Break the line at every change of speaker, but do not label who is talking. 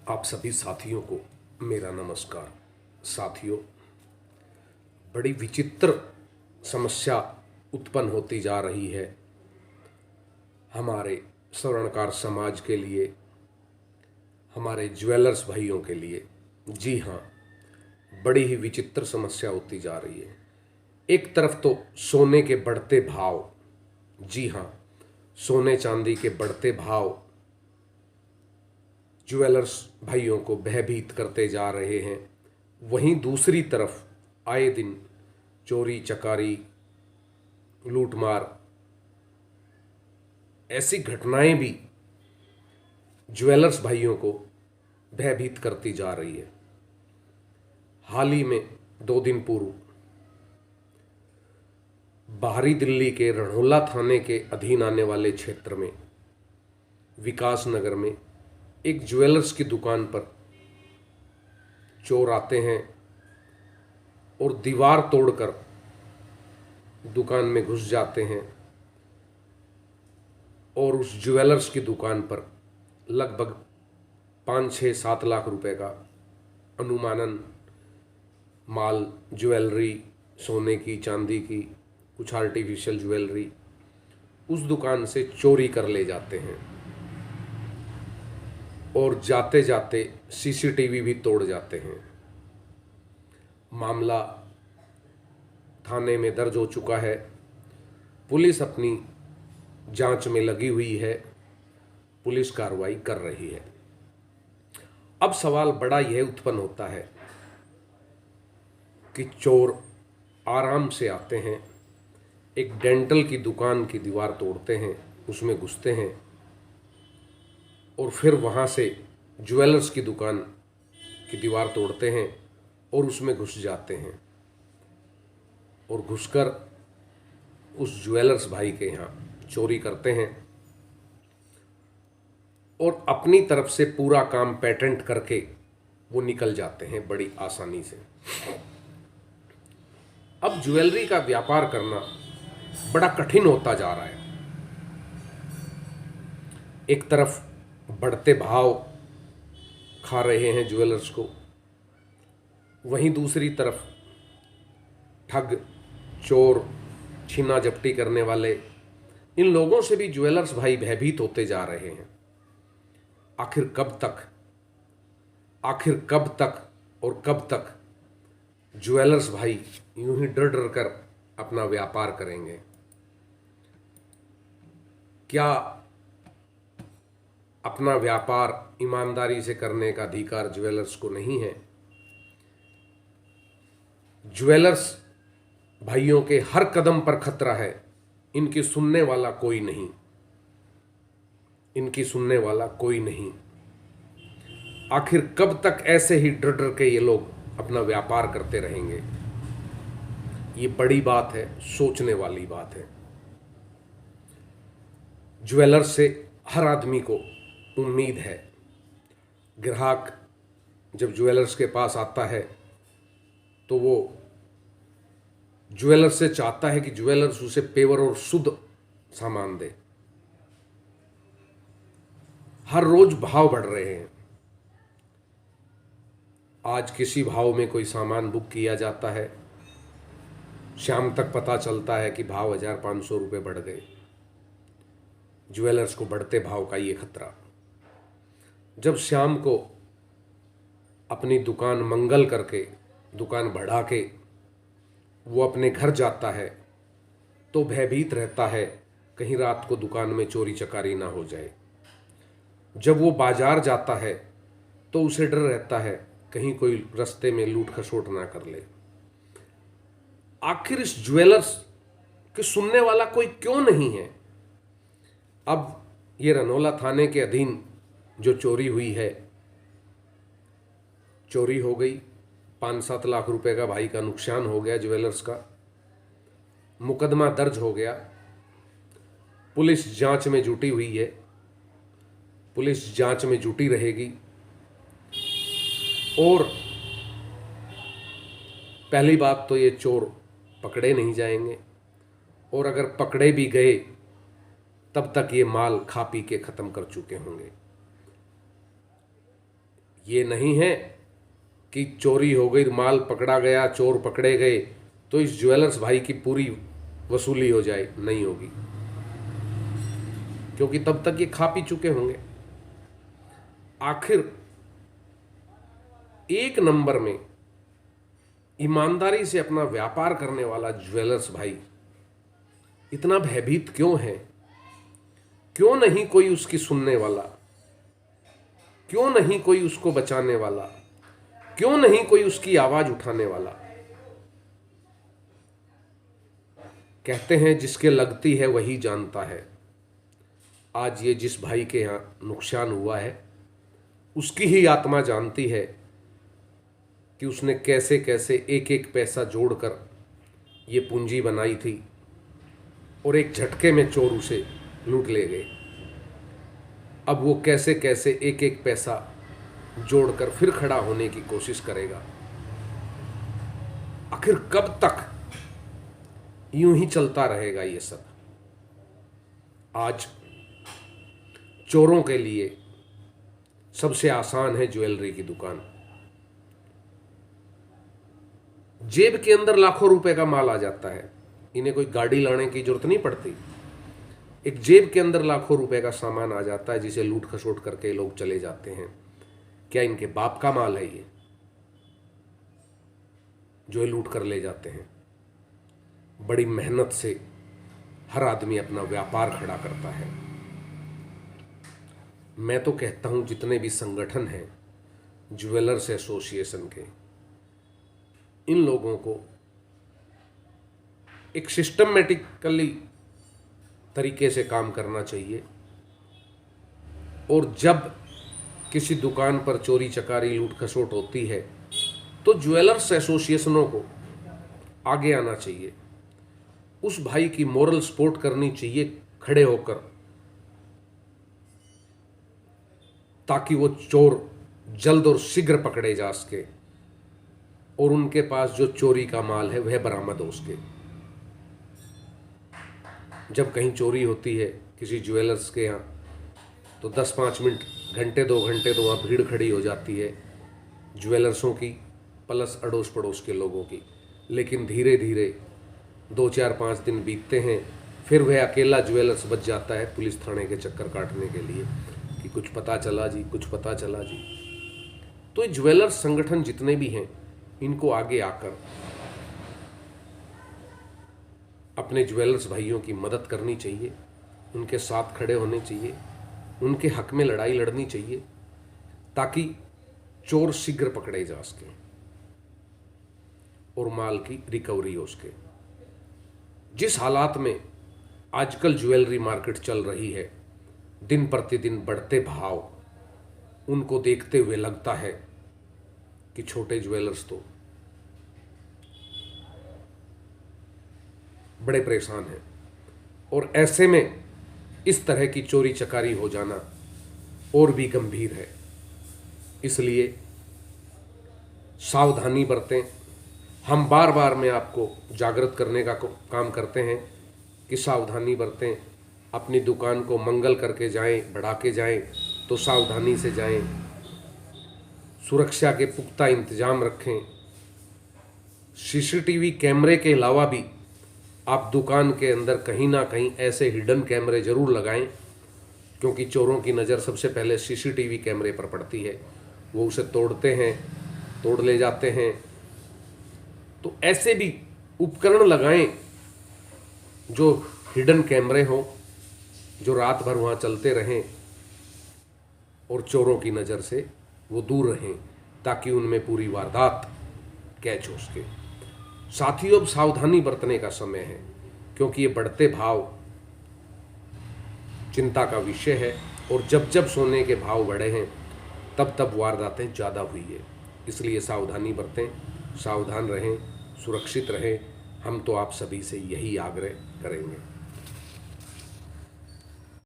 आप सभी साथियों को मेरा नमस्कार। साथियों, बड़ी विचित्र समस्या उत्पन्न होती जा रही है हमारे स्वर्णकार समाज के लिए, हमारे ज्वेलर्स भाइयों के लिए। जी हाँ, बड़ी ही विचित्र समस्या होती जा रही है। एक तरफ तो सोने के बढ़ते भाव, जी हाँ, सोने चांदी के बढ़ते भाव ज्वेलर्स भाइयों को भयभीत करते जा रहे हैं। वहीं दूसरी तरफ आए दिन चोरी चकारी, लूटमार, ऐसी घटनाएं भी ज्वेलर्स भाइयों को भयभीत करती जा रही है। हाल ही में 2 दिन पूर्व बाहरी दिल्ली के रणहोला थाने के अधीन आने वाले क्षेत्र में विकास नगर में एक ज्वेलर्स की दुकान पर चोर आते हैं और दीवार तोड़कर दुकान में घुस जाते हैं और उस ज्वेलर्स की दुकान पर लगभग 5-6-7 लाख रुपए का अनुमानन माल, ज्वेलरी, सोने की, चांदी की, कुछ आर्टिफिशियल ज्वेलरी उस दुकान से चोरी कर ले जाते हैं और जाते जाते सीसीटीवी भी तोड़ जाते हैं। मामला थाने में दर्ज हो चुका है। पुलिस अपनी जांच में लगी हुई है, पुलिस कार्रवाई कर रही है। अब सवाल बड़ा यह उत्पन्न होता है कि चोर आराम से आते हैं, एक डेंटल की दुकान की दीवार तोड़ते हैं, उसमें घुसते हैं और फिर वहाँ से ज्वेलर्स की दुकान की दीवार तोड़ते हैं और उसमें घुस जाते हैं और घुसकर उस ज्वेलर्स भाई के यहाँ चोरी करते हैं और अपनी तरफ से पूरा काम पेटेंट करके वो निकल जाते हैं बड़ी आसानी से। अब ज्वेलरी का व्यापार करना बड़ा कठिन होता जा रहा है। एक तरफ बढ़ते भाव खा रहे हैं ज्वेलर्स को, वहीं दूसरी तरफ ठग, चोर, छीना झपटी करने वाले, इन लोगों से भी ज्वेलर्स भाई भयभीत होते जा रहे हैं। आखिर कब तक और कब तक ज्वेलर्स भाई यूं ही डर डर कर अपना व्यापार करेंगे? क्या अपना व्यापार ईमानदारी से करने का अधिकार ज्वेलर्स को नहीं है? ज्वेलर्स भाइयों के हर कदम पर खतरा है, इनकी सुनने वाला कोई नहीं, इनकी सुनने वाला कोई नहीं। आखिर कब तक ऐसे ही डर डर के ये लोग अपना व्यापार करते रहेंगे? ये बड़ी बात है, सोचने वाली बात है। ज्वेलर्स से हर आदमी को उम्मीद है। ग्राहक जब ज्वेलर्स के पास आता है तो वो ज्वेलर्स से चाहता है कि ज्वेलर्स उसे पेवर और शुद्ध सामान दे। हर रोज भाव बढ़ रहे हैं। आज किसी भाव में कोई सामान बुक किया जाता है, शाम तक पता चलता है कि भाव 1500 रुपये बढ़ गए। ज्वेलर्स को बढ़ते भाव का ये खतरा। जब शाम को अपनी दुकान मंगल करके, दुकान बढ़ा के वो अपने घर जाता है तो भयभीत रहता है कहीं रात को दुकान में चोरी चकारी ना हो जाए। जब वो बाजार जाता है तो उसे डर रहता है कहीं कोई रास्ते में लूट खसोट ना कर ले। आखिर इस ज्वेलर्स के सुनने वाला कोई क्यों नहीं है? अब ये रणहोला थाने के अधीन जो चोरी हुई है, चोरी हो गई, 5-7 लाख रुपए का भाई का नुकसान हो गया ज्वेलर्स का, मुकदमा दर्ज हो गया, पुलिस जांच में जुटी हुई है, पुलिस जांच में जुटी रहेगी और पहली बात तो ये चोर पकड़े नहीं जाएंगे और अगर पकड़े भी गए तब तक ये माल खा पी के ख़त्म कर चुके होंगे। ये नहीं है कि चोरी हो गई, माल पकड़ा गया, चोर पकड़े गए तो इस ज्वेलर्स भाई की पूरी वसूली हो जाए, नहीं होगी, क्योंकि तब तक ये खा पी चुके होंगे। आखिर एक नंबर में ईमानदारी से अपना व्यापार करने वाला ज्वेलर्स भाई इतना भयभीत क्यों है? क्यों नहीं कोई उसकी सुनने वाला? क्यों नहीं कोई उसको बचाने वाला? क्यों नहीं कोई उसकी आवाज उठाने वाला? कहते हैं जिसके लगती है वही जानता है। आज ये जिस भाई के यहां नुकसान हुआ है उसकी ही आत्मा जानती है कि उसने कैसे कैसे एक एक पैसा जोड़कर ये पूंजी बनाई थी और एक झटके में चोर उसे लूट ले गए। अब वो कैसे कैसे एक एक पैसा जोड़कर फिर खड़ा होने की कोशिश करेगा। आखिर कब तक यूं ही चलता रहेगा ये सब? आज चोरों के लिए सबसे आसान है ज्वेलरी की दुकान। जेब के अंदर लाखों रुपए का माल आ जाता है, इन्हें कोई गाड़ी लाने की जरूरत नहीं पड़ती। एक जेब के अंदर लाखों रुपए का सामान आ जाता है जिसे लूट खसोट करके लोग चले जाते हैं। क्या इनके बाप का माल है ये जो ये लूट कर ले जाते हैं? बड़ी मेहनत से हर आदमी अपना व्यापार खड़ा करता है। मैं तो कहता हूं जितने भी संगठन हैं ज्वेलर्स एसोसिएशन के, इन लोगों को एक सिस्टमेटिकली तरीके से काम करना चाहिए और जब किसी दुकान पर चोरी चकारी लूट खसोट होती है तो ज्वेलर्स एसोसिएशनों को आगे आना चाहिए, उस भाई की मोरल सपोर्ट करनी चाहिए खड़े होकर, ताकि वो चोर जल्द और शीघ्र पकड़े जा सके और उनके पास जो चोरी का माल है वह बरामद हो सके। जब कहीं चोरी होती है किसी ज्वेलर्स के यहाँ तो 10-5 मिनट, घंटे 2 घंटे तो वहाँ भीड़ खड़ी हो जाती है ज्वेलर्सों की प्लस अड़ोस पड़ोस के लोगों की। लेकिन धीरे धीरे 2-4-5 दिन बीतते हैं, फिर वह अकेला ज्वेलर्स बच जाता है पुलिस थाने के चक्कर काटने के लिए कि कुछ पता चला जी, कुछ पता चला जी। तो ये ज्वेलर्स संगठन जितने भी हैं इनको आगे आकर अपने ज्वेलर्स भाइयों की मदद करनी चाहिए, उनके साथ खड़े होने चाहिए, उनके हक में लड़ाई लड़नी चाहिए ताकि चोर शीघ्र पकड़े जा सके और माल की रिकवरी हो सके। जिस हालात में आजकल ज्वेलरी मार्केट चल रही है, दिन प्रतिदिन बढ़ते भाव, उनको देखते हुए लगता है कि छोटे ज्वेलर्स तो बड़े परेशान हैं और ऐसे में इस तरह की चोरी चकारी हो जाना और भी गंभीर है। इसलिए सावधानी बरतें। हम बार बार मैं आपको जागृत करने का काम करते हैं कि सावधानी बरतें, अपनी दुकान को मंगल करके जाएं, बढ़ा के जाएं तो सावधानी से जाएं, सुरक्षा के पुख्ता इंतजाम रखें। सीसीटीवी कैमरे के अलावा भी आप दुकान के अंदर कहीं ना कहीं ऐसे हिडन कैमरे जरूर लगाएं, क्योंकि चोरों की नज़र सबसे पहले सीसीटीवी कैमरे पर पड़ती है। वो उसे तोड़ते हैं, तोड़ ले जाते हैं। तो ऐसे भी उपकरण लगाएं जो हिडन कैमरे हों, जो रात भर वहाँ चलते रहें और चोरों की नज़र से वो दूर रहें, ताकि उनमें पूरी वारदात कैच हो सके। साथियों, अब सावधानी बरतने का समय है, क्योंकि ये बढ़ते भाव चिंता का विषय है और जब जब सोने के भाव बढ़े हैं तब तब वारदातें ज़्यादा हुई है। इसलिए सावधानी बरतें, सावधान रहें, सुरक्षित रहें। हम तो आप सभी से यही आग्रह करेंगे।